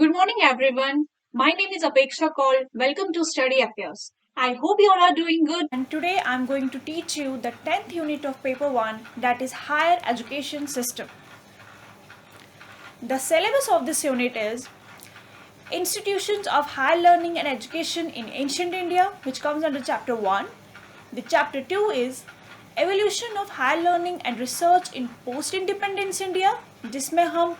Good morning, everyone. My name is Apeksha Kaul. Welcome to Study Affairs. I hope you all are doing good. And today I'm going to teach you the 10th unit of paper 1, that is higher education system. The syllabus of this unit is Institutions of Higher Learning and Education in Ancient India, which comes under chapter 1. The chapter 2 is Evolution of Higher Learning and Research in Post-Independence India, जिसमें हम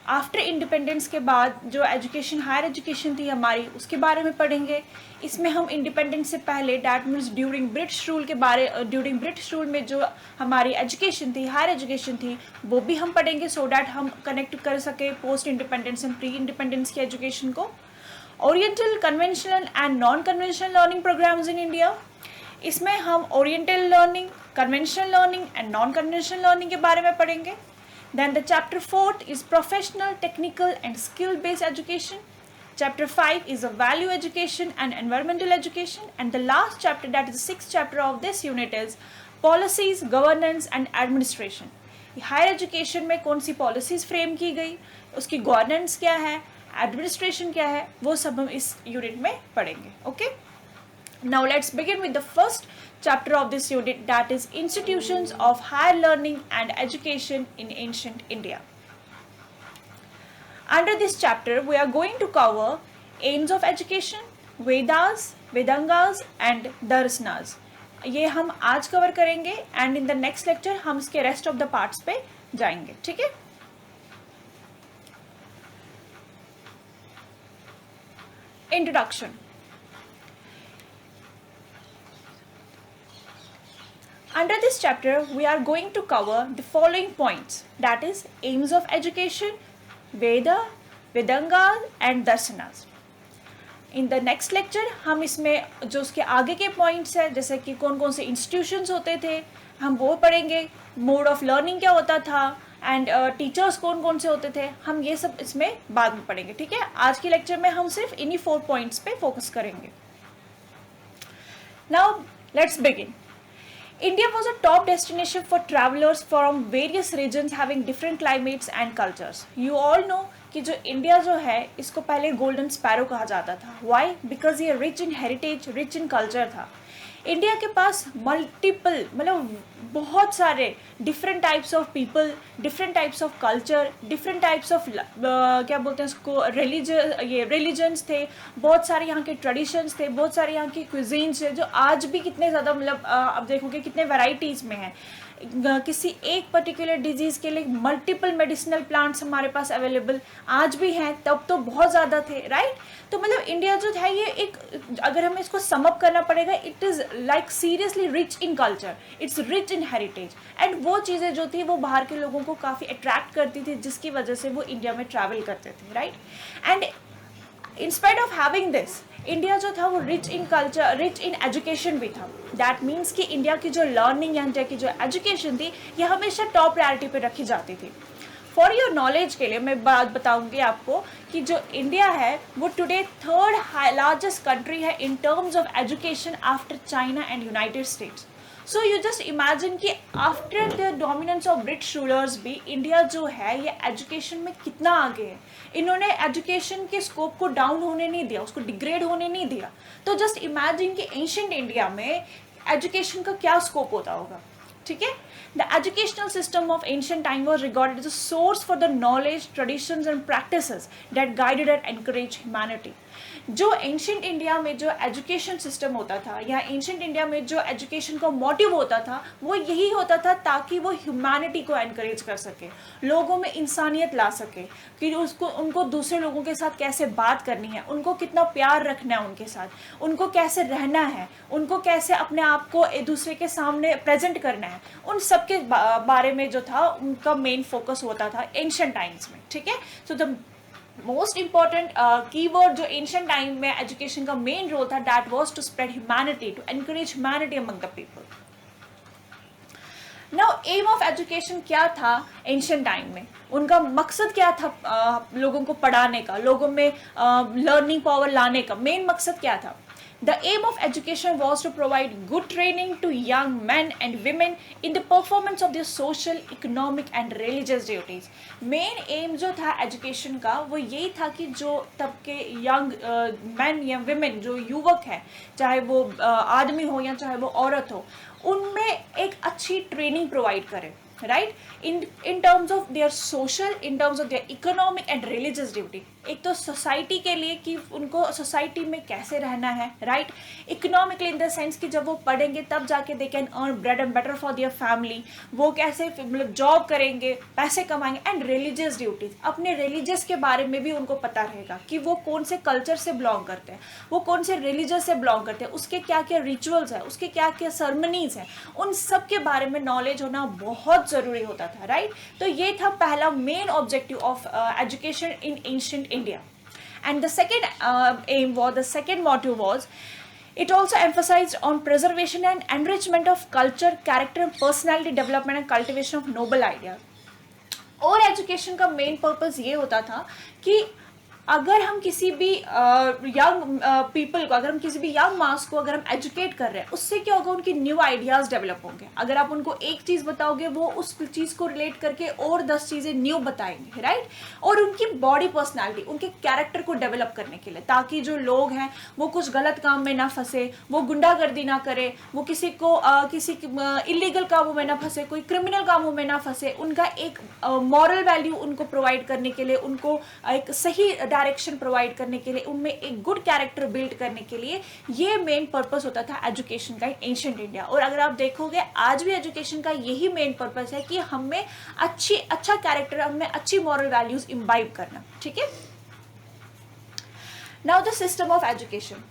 after independence के बाद जो education higher education थी हमारी उसके बारे में पढ़ेंगे. इसमें हम इंडिपेंडेंस से पहले that means during British rule में जो हमारी एजुकेशन थी, हायर एजुकेशन थी, वो भी हम पढ़ेंगे सो डैट हम कनेक्ट कर सके post independence and pre independence की एजुकेशन को. Oriental, conventional and non conventional learning programmes in India, इसमें हम oriental learning, conventional learning and non conventional learning के बारे में पढ़ेंगे. Then the chapter 4 is professional, technical and skill-based education. Chapter 5 is a value education and environmental education. And the last chapter, that is the 6th chapter of this unit, is policies, governance and administration. Higher education में कौन सी policies frame की गई, उसकी governance क्या है, administration क्या है, वो सब हम इस यूनिट में पढ़ेंगे. Okay, now let's begin with the first chapter of this unit, that is Institutions of Higher Learning and Education in Ancient India. Under this chapter we are going to cover aims of education, Vedas, Vedangas and Darsanas. ये हम आज cover करेंगे and in the next lecture हम इसके rest of the parts पे जाएंगे. ठीक है. Introduction. Under this chapter, we are going to cover the following points, that is aims of education, Veda, Vedanga and Darsanas. In the next lecture, हम इसमें जो उसके आगे के points है, जैसे कि कौन कौन से institutions होते थे, हम वो पढ़ेंगे, mode of learning क्या होता था, and teachers कौन कौन से होते थे, हम ये सब इसमें बाद में पढ़ेंगे. ठीक है. आज की lecture में हम सिर्फ इन्हीं 4 points पे focus करेंगे. Now, let's begin. India was a top destination for travelers from various regions having different climates and cultures. You all know कि जो इंडिया जो है इसको पहले गोल्डन स्पैरो कहा जाता था. Why? Because ये rich in heritage, rich in culture था. इंडिया के पास मल्टीपल मतलब बहुत सारे different types of people, different types of culture, different types of क्या बोलते हैं उसको, रिलीजन्स थे, बहुत सारे यहाँ के ट्रेडिशंस थे, बहुत सारे यहाँ की क्विजीन्स थे जो आज भी कितने ज़्यादा मतलब अब देखोगे कितने वैराइटीज़ में हैं. किसी एक पर्टिकुलर डिजीज़ के लिए मल्टीपल मेडिसिनल प्लांट्स हमारे पास अवेलेबल आज भी हैं, तब तो बहुत ज़्यादा थे. राइट. तो मतलब इंडिया जो है ये एक, अगर हमें इसको समअप करना पड़ेगा, it is like seriously rich in culture, it's rich in heritage. And वो चीज़ें जो थी वो बाहर के लोगों को काफ़ी अट्रैक्ट करती थी, जिसकी वजह से वो इंडिया में ट्रैवल करते थे. Right. And in spite of having this, India जो था वो rich in culture, rich in education भी था. दैट मीन्स कि इंडिया की जो लर्निंग या इंडिया की जो एजुकेशन थी ये हमेशा टॉप प्रायोरिटी पे रखी जाती थी. फॉर योर नॉलेज के लिए मैं बात बताऊंगी आपको कि जो इंडिया है वो टुडे 3rd लार्जेस्ट कंट्री है in terms of education after China and United States. So you just imagine कि after the dominance of British rulers भी इंडिया जो है ये एजुकेशन में कितना आगे है. इन्होंने एजुकेशन के स्कोप को डाउन होने नहीं दिया, उसको डिग्रेड होने नहीं दिया. तो जस्ट इमेजिन कि एंशिएंट इंडिया में एजुकेशन का क्या स्कोप होता होगा. ठीक है. The educational system of ancient time was regarded as a source for the knowledge, traditions and practices that guided and encouraged humanity. जो एंशिएंट इंडिया में जो एजुकेशन सिस्टम होता था या एंशिएंट इंडिया में जो एजुकेशन का मोटिव होता था वो यही होता था ताकि वो ह्यूमैनिटी को एनकरेज कर सके, लोगों में इंसानियत ला सके, कि उनको दूसरे लोगों के साथ कैसे बात करनी है, उनको कितना प्यार रखना है उनके साथ, उनको कैसे रहना है, उनको कैसे अपने आप को एक दूसरे के सामने प्रेजेंट करना है, उन सब के बारे में जो था उनका मेन फोकस होता था एंशिएंट टाइम्स में. ठीक है. So the most important keyword जो एंशिएंट टाइम में एजुकेशन का मेन रोल था, that was to spread humanity, to encourage humanity among the people. Now aim of education क्या था एंशिएंट टाइम में, उनका मकसद क्या था लोगों को पढ़ाने का, लोगों में लर्निंग पावर लाने का मेन मकसद क्या था. The aim of education was to provide good training to young men and women in the performance of their social, economic and religious duties. Main aim जो था education का वो यही था कि जो तब के young men या women जो युवक हैं, चाहे वो आदमी हो या चाहे वो औरत हो, उनमें एक अच्छी ट्रेनिंग प्रोवाइड करें, right, in terms of their social, in terms of their economic and religious duty. एक तो सोसाइटी के लिए कि उनको सोसाइटी में कैसे रहना है, right, economically in the sense कि जब वो पढ़ेंगे तब जाके they can earn bread and butter for their family, वो कैसे मतलब जॉब करेंगे, पैसे कमाएंगे, एंड रिलीजियस ड्यूटीज, अपने रिलीजियस के बारे में भी उनको पता रहेगा कि वो कौन से कल्चर से बिलोंग करते हैं, वो कौन से रिलीजन से बिलोंग करते हैं, उसके क्या क्या रिचुअल्स हैं, उसके क्या क्या सर्मनीज हैं, उन सब के बारे में नॉलेज होना बहुत ज़रूरी होता था, राइट. तो ये था पहला main objective of education in ancient India. And the second aim was, the second motive was, it also emphasized on preservation and enrichment of culture, character, personality development and cultivation of noble ideas. और education का main purpose ये होता था कि अगर हम किसी भी यंग पीपल को, अगर हम किसी भी यंग मास को अगर हम एजुकेट कर रहे हैं, उससे क्या होगा, उनकी न्यू आइडियाज़ डेवलप होंगे. अगर आप उनको एक चीज़ बताओगे वो उस चीज़ को रिलेट करके और 10 चीज़ें न्यू बताएंगे, राइट. और उनकी बॉडी पर्सनालिटी, उनके कैरेक्टर को डेवलप करने के लिए, ताकि जो लोग हैं वो कुछ गलत काम में ना फंसे, वो गुंडागर्दी ना करे, वो किसी को किसी इलीगल कामों में ना फंसे, कोई क्रिमिनल कामों में ना फंसे, उनका एक मॉरल वैल्यू उनको प्रोवाइड करने के लिए, उनको एक सही डायरेक्शन प्रोवाइड करने के लिए, उनमें एक गुड कैरेक्टर बिल्ड करने के लिए ये मेन पर्पस होता था एजुकेशन का इन एंशिएंट इंडिया. और अगर आप देखोगे आज भी एजुकेशन का यही मेन पर्पस है कि हमें अच्छा कैरेक्टर, हमें अच्छी मॉरल वैल्यूज इम्बाइब करना, ठीक है. Now the system of education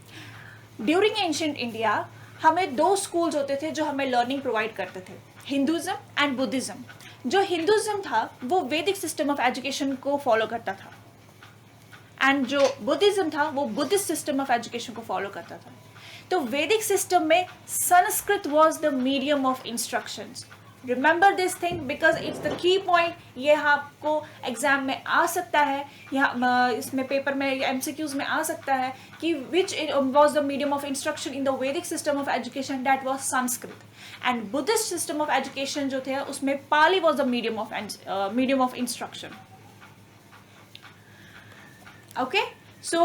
during ancient India, हमें 2 स्कूल्स होते थे जो हमें लर्निंग प्रोवाइड करते थे, हिंदुज्म एंड बुद्धिज्म. जो हिंदुज्म था वो वैदिक सिस्टम ऑफ एजुकेशन को फॉलो करता था, एंड जो बुद्धिज्म था वो बुद्धिस्ट सिस्टम ऑफ एजुकेशन को फॉलो करता था. तो वैदिक सिस्टम में Sanskrit was the medium of instructions. Remember this thing because it's the key point. ये आपको एग्जाम में आ सकता है, या इसमें पेपर में एमसीक्यूज में आ सकता है कि which was the medium of instruction in the Vedic system of education. That was Sanskrit. And Buddhist system of education जो थे उसमें Pali was the medium of instruction. Okay, so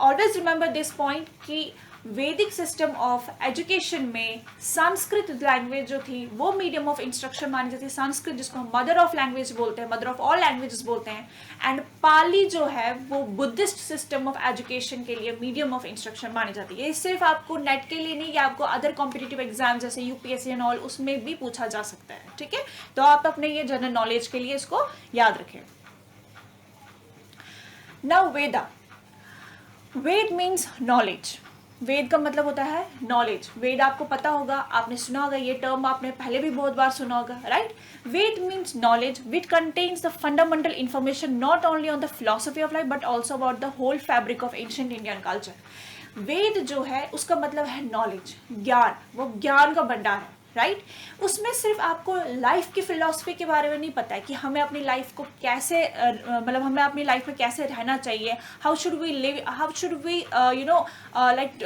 always remember this point कि वैदिक सिस्टम ऑफ एजुकेशन में Sanskrit language जो थी वो medium of instruction मानी जाती है. संस्कृत जिसको हम मदर ऑफ लैंग्वेज बोलते हैं, मदर ऑफ ऑल लैंग्वेजेस बोलते हैं, एंड पाली जो है वो बुद्धिस्ट सिस्टम ऑफ एजुकेशन के लिए मीडियम ऑफ इंस्ट्रक्शन मानी जाती है. ये सिर्फ आपको नेट के लिए नहीं, या आपको अदर कॉम्पिटिटिव एग्जाम जैसे यूपीएससी एंड ऑल उसमें भी पूछा जा सकता है, ठीक है. तो आप अपने ये जनरल नॉलेज के लिए इसको याद रखें. नाउ वेदा. वेद मीन्स नॉलेज. वेद का मतलब होता है नॉलेज. वेद आपको पता होगा, आपने सुना होगा, ये टर्म आपने पहले भी बहुत बार सुना होगा, right. Veda means knowledge which contains the fundamental information not only on the philosophy of life but also about the whole fabric of ancient Indian culture. Veda जो है उसका मतलब है नॉलेज, ज्ञान. वो ज्ञान का भंडार है, राइट. उसमें सिर्फ आपको लाइफ की फिलॉसफी के बारे में नहीं पता है कि हमें अपनी लाइफ को कैसे मतलब हमें अपनी लाइफ में कैसे रहना चाहिए, how should we live, how should we like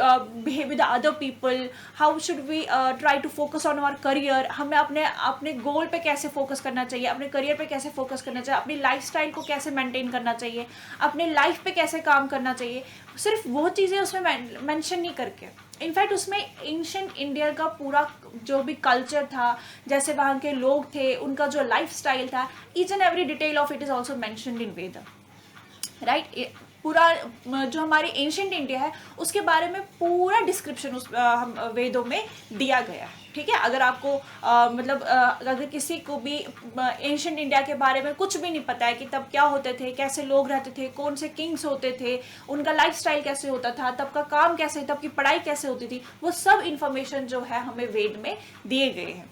behave with other people, how should we try to focus on our career, हमें अपने गोल पे कैसे फोकस करना चाहिए, अपने करियर पे कैसे फोकस करना चाहिए, अपनी लाइफस्टाइल को कैसे मेंटेन करना चाहिए, अपने लाइफ पे कैसे काम करना चाहिए. सिर्फ वो चीज़ें उसमें मेंशन नहीं करके, इनफैक्ट उसमें एंशिएंट इंडिया का पूरा जो भी कल्चर था, जैसे वहाँ के लोग थे, उनका जो लाइफ स्टाइल था, each and every detail of it is also mentioned in Veda, right. पूरा जो हमारी एंशिएंट इंडिया है उसके बारे में पूरा डिस्क्रिप्शन उस हम वेदों में दिया गया है, ठीक है. अगर आपको मतलब अगर किसी को भी एंशिएंट इंडिया के बारे में कुछ भी नहीं पता है कि तब क्या होते थे, कैसे लोग रहते थे, कौन से किंग्स होते थे, उनका लाइफस्टाइल कैसे होता था, तब का काम कैसे, तब की पढ़ाई कैसे होती थी, वो सब इंफॉर्मेशन जो है हमें वेद में दिए गए हैं.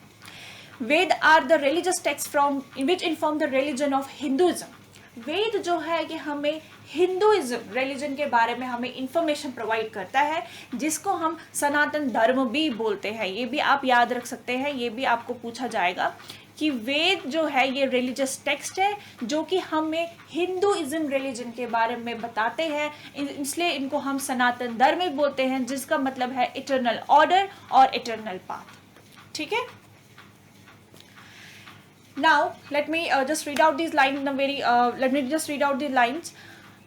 Veda are the religious text from which inform the religion of Hinduism. Veda जो है कि हमें हिंदुइज्म रिलीजन के बारे में हमें इंफॉर्मेशन प्रोवाइड करता है, जिसको हम सनातन धर्म भी बोलते हैं. ये भी आप याद रख सकते हैं, ये भी आपको पूछा जाएगा कि वेद जो है ये रिलीजियस टेक्स्ट है जो कि हमें हिंदुइज्म रिलीजन के बारे में बताते हैं, इसलिए इनको हम सनातन धर्म बोलते हैं, जिसका मतलब है इटर्नल ऑर्डर और इटर्नल पाथ। ठीक है, now let me just read out these lines in a very let me just read out the lines.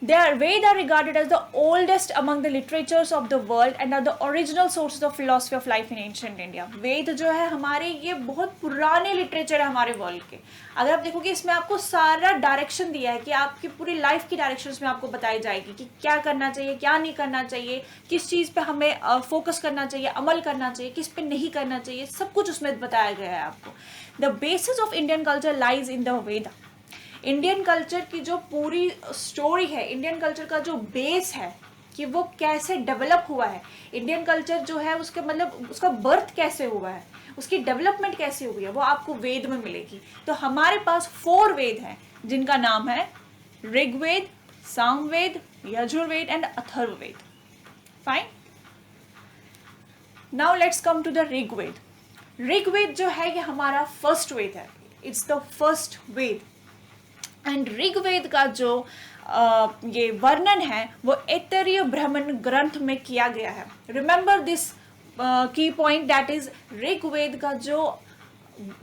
Veda are regarded as the oldest among the literatures of the world and are the original sources of philosophy of life in ancient India. वेद जो है हमारे ये बहुत पुराने literature है हमारे world के। अगर आप देखोगे इसमें आपको सारा डायरेक्शन दिया है कि आपकी पूरी लाइफ की डायरेक्शन इसमें आपको बताई जाएगी कि क्या करना चाहिए, क्या नहीं करना चाहिए, किस चीज़ पे हमें फोकस करना चाहिए, अमल करना चाहिए, किस पे नहीं करना चाहिए, सब कुछ उसमें बताया गया है आपको। The basis of Indian culture lies in the Veda. Indian culture की जो पूरी स्टोरी है, इंडियन कल्चर का जो बेस है कि वो कैसे डेवलप हुआ है, इंडियन कल्चर जो है उसके मतलब उसका बर्थ कैसे हुआ है, उसकी डेवलपमेंट कैसे हुई है, वो आपको वेद में मिलेगी। तो हमारे पास 4 वेद हैं जिनका नाम है Rigveda, Samaveda, Yajurveda and Atharvaveda. Fine, now let's come to the Rigveda. Rigveda जो है ये हमारा फर्स्ट वेद है, it's the first Veda. And Rigveda का जो ये वर्णन है वो ऐतरेय ब्राह्मण ग्रंथ में किया गया है। रिमेंबर दिस की पॉइंट, दैट इज ऋग्वेद का जो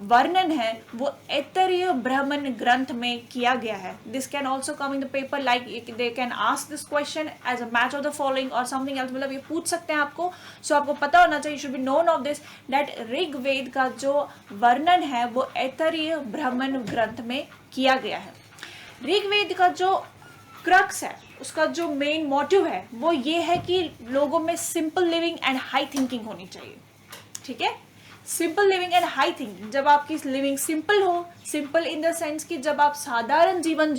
वर्णन है वो ऐतरेय ब्राह्मण ग्रंथ में किया गया है। This can also come in the paper, like they can ask this question as a match of the following और समथिंग एल्स, मतलब ये पूछ सकते हैं आपको। सो आपको पता होना चाहिए, should be known of this that Rigveda का जो वर्णन है वो ऐतरेय ब्राह्मण ग्रंथ में किया गया है। ऋग्वेद का जो क्रक्स है, उसका जो मेन मोटिव है वो ये है कि लोगों में simple living and high thinking होनी चाहिए। ठीक है, simple living and high thinking. जब आपकी लिविंग सिंपल हो, सिंपल इन द सेंस कि जब आप साधारण जीवन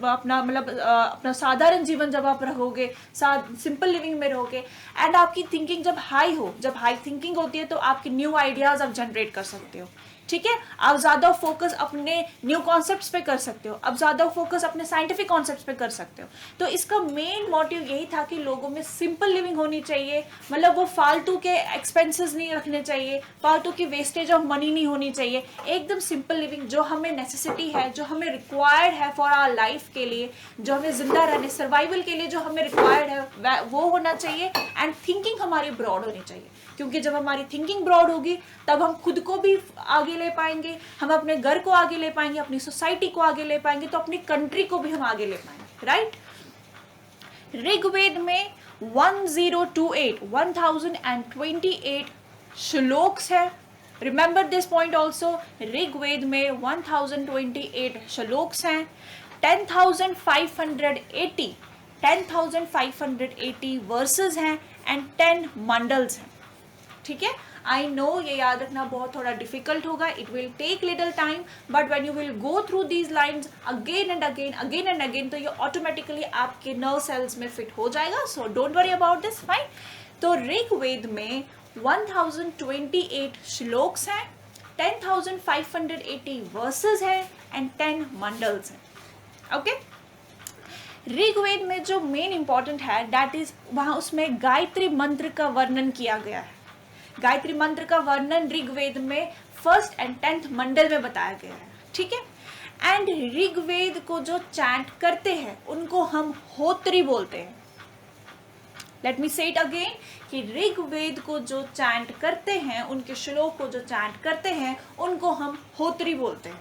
अपना साधारण जीवन जब आप रहोगे, सिंपल लिविंग में रहोगे, एंड आपकी थिंकिंग जब हाई हो, जब हाई थिंकिंग होती है तो आपके न्यू आइडियाज आप जनरेट कर सकते हो। ठीक है, आप ज्यादा फोकस अपने न्यू कॉन्सेप्ट्स पे कर सकते हो, आप ज्यादा फोकस अपने साइंटिफिक कॉन्सेप्ट्स पे कर सकते हो। तो इसका मेन मोटिव यही था कि लोगों में सिंपल लिविंग होनी चाहिए, मतलब वो फालतू के एक्सपेंसेस नहीं रखने चाहिए, फालतू की वेस्टेज ऑफ मनी नहीं होनी चाहिए, एकदम सिंपल लिविंग जो हमें नेसेसिटी है, जो हमें रिक्वायर्ड है फॉर आवर लाइफ के लिए, जो हमें जिंदा रहने सर्वाइवल के लिए जो हमें रिक्वायर्ड है वो होना चाहिए। एंड थिंकिंग हमारी ब्रॉड होनी चाहिए, क्योंकि जब हमारी थिंकिंग ब्रॉड होगी तब हम खुद को भी आगे ले पाएंगे, हम अपने घर को आगे ले पाएंगे, अपनी सोसाइटी को आगे ले पाएंगे, तो अपनी कंट्री को भी हम आगे ले पाएंगे। राइट, ऋग्वेद में 1028 श्लोक्स है। Remember this point also, Rigveda में 1028 श्लोक्स हैं, 10,580 वर्सेस हैं एंड 10 मंडल्स हैं। ठीक है, आई नो ये याद रखना बहुत थोड़ा डिफिकल्ट होगा, it will take little time, but when you will go through these lines again and again तो ये ऑटोमेटिकली आपके नर्व सेल्स में फिट हो जाएगा। So don't worry about this. Fine, तो ऋग्वेद में 1028 श्लोक्स हैं, 10,580 वर्सेस हैं एंड 10 मंडल्स हैं। ओके, ऋग्वेद में जो मेन इंपॉर्टेंट है दैट इज वहाँ उसमें गायत्री मंत्र का वर्णन किया गया है। गायत्री मंत्र का वर्णन ऋग्वेद में 1st and 10th मंडल में बताया गया है। ठीक है, एंड ऋग्वेद को जो चैंट करते हैं उनको हम होत्री बोलते हैं। लेट मी से इट अगेन कि ऋग्वेद को जो चैंट करते हैं, उनके श्लोक को जो चैंट करते हैं उनको हम होत्री बोलते हैं।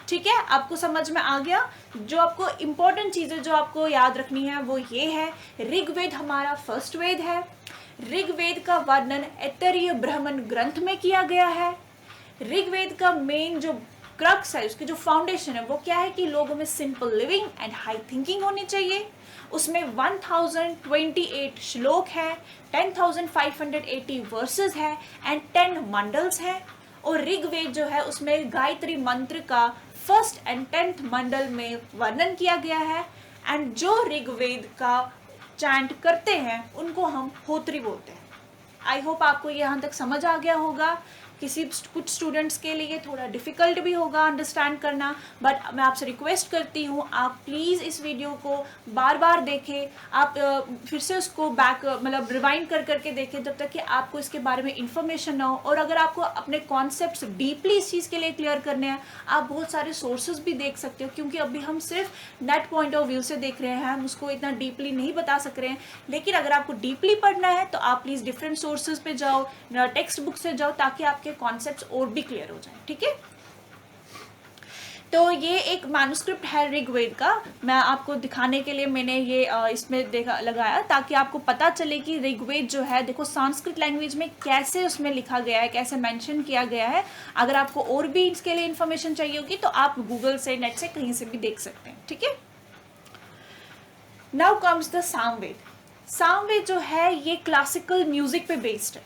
ठीक है, आपको समझ में आ गया। जो आपको इंपॉर्टेंट चीजें जो आपको याद रखनी है वो ये है, ऋग्वेद हमारा फर्स्ट वेद है, ऋग्वेद का वर्णन ऐतरेय ब्राह्मण ग्रंथ में किया गया है। ऋग्वेद का मेन जो क्रक्स है, उसकी जो फाउंडेशन है वो क्या है कि लोगों में simple living and high thinking होनी चाहिए। उसमें 1028 श्लोक है, 10,580 वर्सेस है एंड 10 मंडल्स हैं। और ऋग्वेद जो है उसमें गायत्री मंत्र का 1st and 10th मंडल में वर्णन किया गया है। एंड जो ऋग्वेद का चैंट करते हैं उनको हम होत्री बोलते हैं। आई होप आपको यहाँ तक समझ आ गया होगा। कुछ स्टूडेंट्स के लिए थोड़ा डिफ़िकल्ट भी होगा अंडरस्टैंड करना, बट मैं आपसे रिक्वेस्ट करती हूँ आप प्लीज़ इस वीडियो को बार बार देखें, आप फिर से उसको बैक मतलब रिवाइंड कर करके देखें जब तक कि आपको इसके बारे में इंफॉर्मेशन ना हो। और अगर आपको अपने कॉन्सेप्ट्स डीपली इस चीज़ के लिए क्लियर करने हैं, आप बहुत सारे सोर्सेज भी देख सकते हो, क्योंकि अभी हम सिर्फ नेट पॉइंट ऑफ व्यू से देख रहे हैं, हम उसको इतना डीपली नहीं बता सक रहे हैं। लेकिन अगर आपको डीपली पढ़ना है तो आप प्लीज़ डिफरेंट सोर्सेज पे जाओ, टेक्स्ट बुक से जाओ, ताकि आपके कॉन्सेप्ट्स और भी क्लियर हो जाए। ठीक है, तो ये एक मैन्युस्क्रिप्ट है ऋग्वेद का, मैं आपको दिखाने के लिए मैंने ये इसमें देखा लगाया, ताकि आपको पता चले कि ऋग्वेद जो है, देखो संस्कृत लैंग्वेज में कैसे उसमें लिखा गया है, कैसे मेंशन किया गया है। अगर आपको और भी इसके लिए इन्फॉर्मेशन चाहिए होगी तो आप गूगल से, नेट से, कहीं से भी देख सकते हैं। ठीक है, now comes the Samaveda. Samaveda जो है ये क्लासिकल म्यूजिक पे बेस्ड है।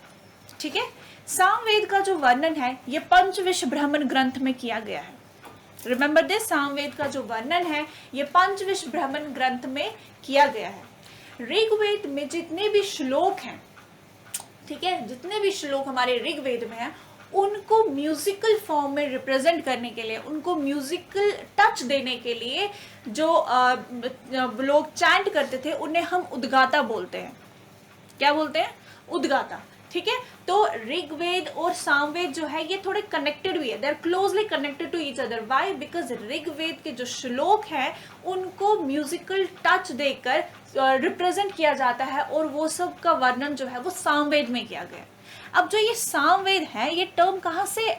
ठीक है, सामवेद का जो वर्णन है ये पंचविश ब्राह्मण ग्रंथ में किया गया है। रिमेंबर दिस, सामवेद का जो वर्णन है ये पंचविश ब्राह्मण ग्रंथ में किया गया है। ऋग्वेद में जितने भी श्लोक हैं, ठीक है, जितने भी श्लोक हमारे ऋग्वेद में हैं, उनको म्यूजिकल फॉर्म में रिप्रेजेंट करने के लिए, उनको म्यूजिकल टच देने के लिए जो लोग चैंट करते थे उन्हें हम उद्गाता बोलते हैं। क्या बोलते हैं? उद्गाता। ठीक है, तो ऋग्वेद और सामवेद जो है ये थोड़े कनेक्टेड भी है, they are closely connected to each other. Why? Because Rigveda के जो श्लोक हैं उनको म्यूजिकल टच देकर रिप्रेजेंट किया जाता है, और वो सब का वर्णन जो है वो सामवेद में किया गया है। अब जो ये सामवेद है, ये टर्म कहाँ से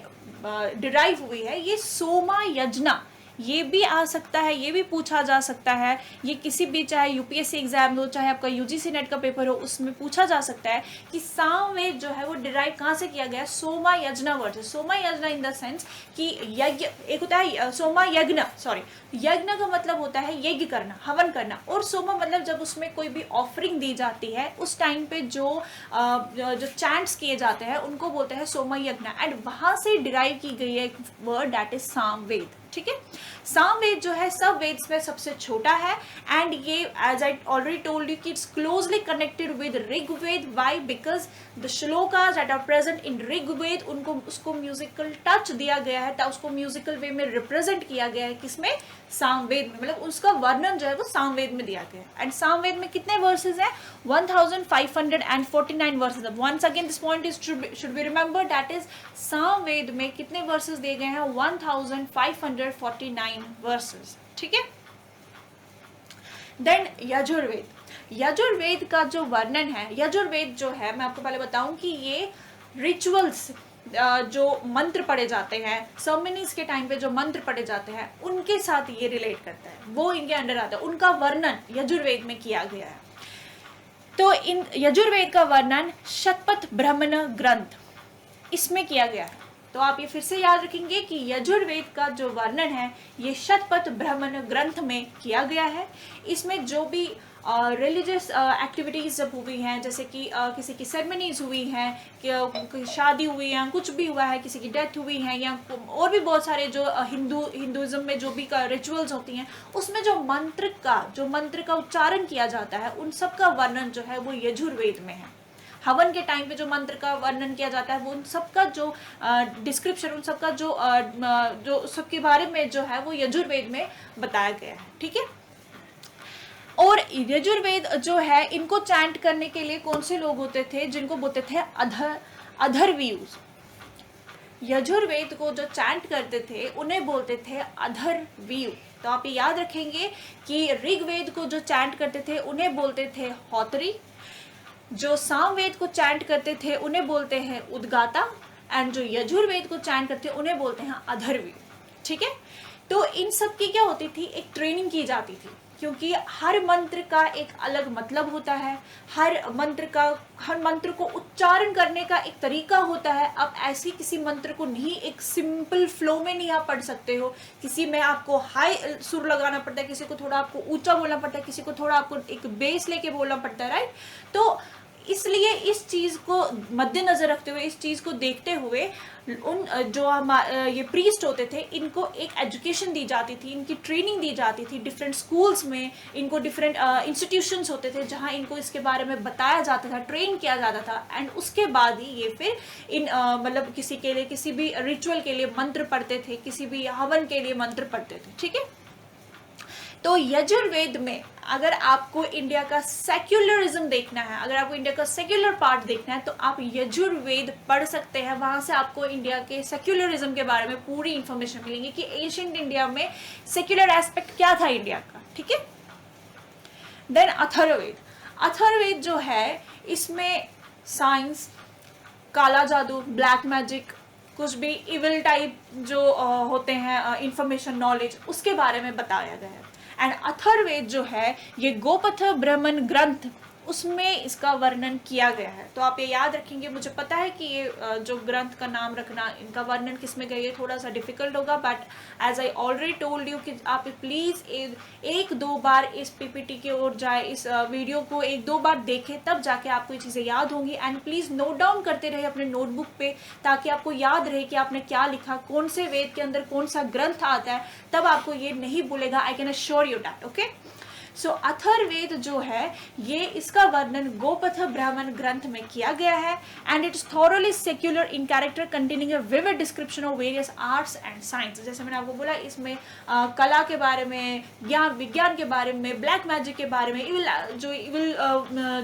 डिराइव हुई है? ये सोमा यजना, ये भी आ सकता है, ये भी पूछा जा सकता है। ये किसी भी, चाहे यूपीएससी एग्जाम हो, चाहे आपका यूजीसी नेट का पेपर हो, उसमें पूछा जा सकता है कि सामवेद जो है वो डिराइव कहाँ से किया गया है? सोमा यज्ञ वर्ड से। सोमा यज्ञ इन द सेंस कि यज्ञ एक होता है, सोमा यज्ञ, सॉरी, यज्ञ का मतलब होता है यज्ञ करना, हवन करना, और सोमा मतलब जब उसमें कोई भी ऑफरिंग दी जाती है उस टाइम पे जो चैंट्स किए जाते हैं उनको बोलते हैं सोमा यज्ञ, एंड वहां से डिराइव की गई है एक वर्ड दैट इज सामवेद। ठीक है, सामवेद जो है सब वेद्स में सबसे छोटा है, एंड ये as I already told you कि it's closely connected with Rigveda. Why? Because the shlokas that are present in Rigveda, उनको उसको म्यूजिकल टच दिया गया है, उसको म्यूजिकल वे में रिप्रेजेंट किया गया है। किसमें? सामवेद में, मतलब उसका वर्णन जो है वो सामवेद में दिया गया है। एंड सामवेद में कितने वर्सेज हैं? 1549 verses. Once again this point is should be remember, that is Samaveda में कितने वर्सेज दिए गए हैं? 1549 वर्सेस। ठीक है, देन यजुर्वेद। यजुर्वेद का जो वर्णन है, यजुर्वेद जो है, मैं आपको पहले बताऊं कि ये रिचुअल्स, जो मंत्र पढ़े जाते हैं, सर्मनीज के टाइम पे जो मंत्र पढ़े जाते हैं उनके साथ ये रिलेट करता है, वो इनके अंडर आता है। उनका वर्णन यजुर्वेद में किया गया है। तो इन यजुर्वेद का वर्णन शतपथ ब्राह्मण ग्रंथ, इसमें किया गया है। तो आप ये फिर से याद रखेंगे कि यजुर्वेद का जो वर्णन है ये शतपथ ब्राह्मण ग्रंथ में किया गया है। इसमें जो भी रिलीजियस एक्टिविटीज़ जब हुई हैं, जैसे कि किसी की सेरेमनीज हुई हैं, कि शादी हुई है, कुछ भी हुआ है, किसी की डेथ हुई है, या और भी बहुत सारे जो हिंदुइज्म में जो भी रिचुअल्स होती हैं, उसमें जो मंत्र का उच्चारण किया जाता है, उन सब का वर्णन जो है वो यजुर्वेद में है। हवन के टाइम पे जो मंत्र का वर्णन किया जाता है, वो उन सबका जो डिस्क्रिप्शन, उन सबका जो सबके बारे में जो है वो यजुर्वेद में बताया गया है। ठीक है, और यजुर्वेद जो है इनको चैंट करने के लिए कौन से लोग होते थे? जिनको बोलते थे अधर्व्यूज। यजुर्वेद को जो चैंट करते थे उन्हें बोलते थे अधर्व्यू। तो आप ये याद रखेंगे कि ऋग्वेद को जो चैंट करते थे उन्हें बोलते थे होत्री, जो सामवेद को चैंट करते थे उन्हें बोलते हैं उद्गाता, एंड जो यजुर्वेद को चैंट करते हैं उन्हें बोलते हैं अधर्व्यू। ठीक है, तो इन सब की क्या होती थी? एक ट्रेनिंग की जाती थी, क्योंकि हर मंत्र का एक अलग मतलब होता है, हर मंत्र को उच्चारण करने का एक तरीका होता है। अब ऐसी किसी मंत्र को नहीं एक सिंपल फ्लो में नहीं आप पढ़ सकते हो, किसी में आपको हाई सुर लगाना पड़ता है, किसी को थोड़ा आपको ऊंचा बोलना पड़ता है, किसी को थोड़ा आपको एक बेस लेके बोलना पड़ता है, राइट? तो इसलिए इस चीज़ को मद्देनज़र रखते हुए, इस चीज़ को देखते हुए उन ये प्रीस्ट होते थे, इनको एक एजुकेशन दी जाती थी, इनकी ट्रेनिंग दी जाती थी डिफरेंट स्कूल्स में, इनको डिफरेंट इंस्टीट्यूशंस होते थे जहाँ इनको इसके बारे में बताया जाता था, ट्रेन किया जाता था, एंड उसके बाद ही ये फिर इन मतलब किसी के लिए, किसी भी रिचुअल के लिए मंत्र पढ़ते थे, किसी भी हवन के लिए मंत्र पढ़ते थे, ठीक है। तो यजुर्वेद में अगर आपको इंडिया का सेक्युलरिज्म देखना है, अगर आपको इंडिया का सेक्युलर पार्ट देखना है, तो आप यजुर्वेद पढ़ सकते हैं। वहाँ से आपको इंडिया के सेक्युलरिज्म के बारे में पूरी इंफॉर्मेशन मिलेंगी कि एशियंट इंडिया में सेक्युलर एस्पेक्ट क्या था इंडिया का, ठीक है। देन अथर्ववेद, अथर्ववेद जो है इसमें साइंस, काला जादू, ब्लैक मैजिक, कुछ भी इविल टाइप जो होते हैं इंफॉर्मेशन, नॉलेज, उसके बारे में बताया गया है। एंड अथर्ववेद जो है ये गोपथ ब्राह्मण ग्रंथ, उसमें इसका वर्णन किया गया है। तो आप ये याद रखेंगे। मुझे पता है कि ये जो ग्रंथ का नाम रखना, इनका वर्णन किसमें गया, ये थोड़ा सा डिफिकल्ट होगा, but as I already told you कि आप प्लीज़ एक दो बार इस पीपीटी की ओर जाए, इस वीडियो को एक दो बार देखें, तब जाके आपको ये चीज़ें याद होंगी। एंड प्लीज़ नोट डाउन करते रहे अपने नोटबुक पे, ताकि आपको याद रहे कि आपने क्या लिखा, कौन से वेद के अंदर कौन सा ग्रंथ आता है, तब आपको ये नहीं भूलेगा। I can assure you that, okay. So Atharvaveda जो है ये, इसका वर्णन गोपथ ब्राह्मण ग्रंथ में किया गया है। And it is thoroughly secular in character, containing a vivid description of various arts and science. जैसे मैंने आपको बोला, इसमें कला के बारे में, ज्ञान विज्ञान के बारे में, ब्लैक मैजिक के बारे में, इविल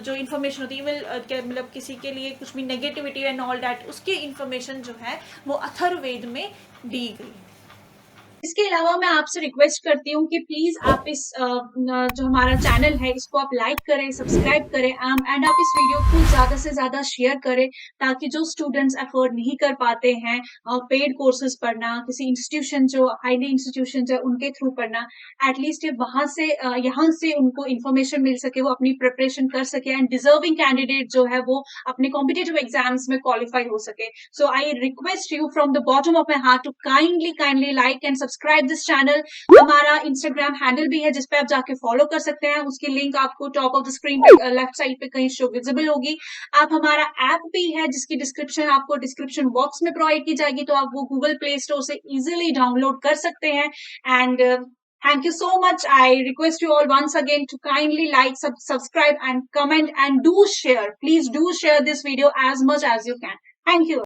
जो इन्फॉर्मेशन होती है, इविल मतलब किसी के लिए कुछ भी नेगेटिविटी एंड ऑल दैट, उसकी इन्फॉर्मेशन जो है वो अथर्ववेद में दी गई। इसके अलावा मैं आपसे रिक्वेस्ट करती हूँ कि प्लीज आप इस जो हमारा चैनल है इसको आप लाइक करें, सब्सक्राइब करें, एंड आप इस वीडियो को ज्यादा से ज्यादा शेयर करें, ताकि जो स्टूडेंट्स अफोर्ड नहीं कर पाते हैं पेड कोर्सेज पढ़ना, किसी इंस्टीट्यूशन जो हाईली इंस्टीट्यूशन है उनके थ्रू पढ़ना, एटलीस्ट वहां से यहाँ से उनको इन्फॉर्मेशन मिल सके, वो अपनी प्रिपरेशन कर सके, एंड डिजर्विंग कैंडिडेट जो है वो अपने कॉम्पिटेटिव एग्जाम्स में क्वालिफाई हो सके। So I request you from the bottom of my heart to kindly like and subscribe this channel. हमारा इंस्टाग्राम हैंडल भी है जिसपे आप जाके फॉलो कर सकते हैं, उसकी लिंक आपको टॉप ऑफ द स्क्रीन पे लेफ्ट साइड पे कहीं शो विजिबल होगी। आप हमारा ऐप भी है जिसकी डिस्क्रिप्शन आपको डिस्क्रिप्शन बॉक्स में प्रोवाइड की जाएगी, तो आप वो गूगल प्ले स्टोर से इजिली डाउनलोड कर सकते हैं। And thank you so much. I request you all once again to kindly like, subscribe and comment, and do share. Please do share this video as much as you can. Thank you.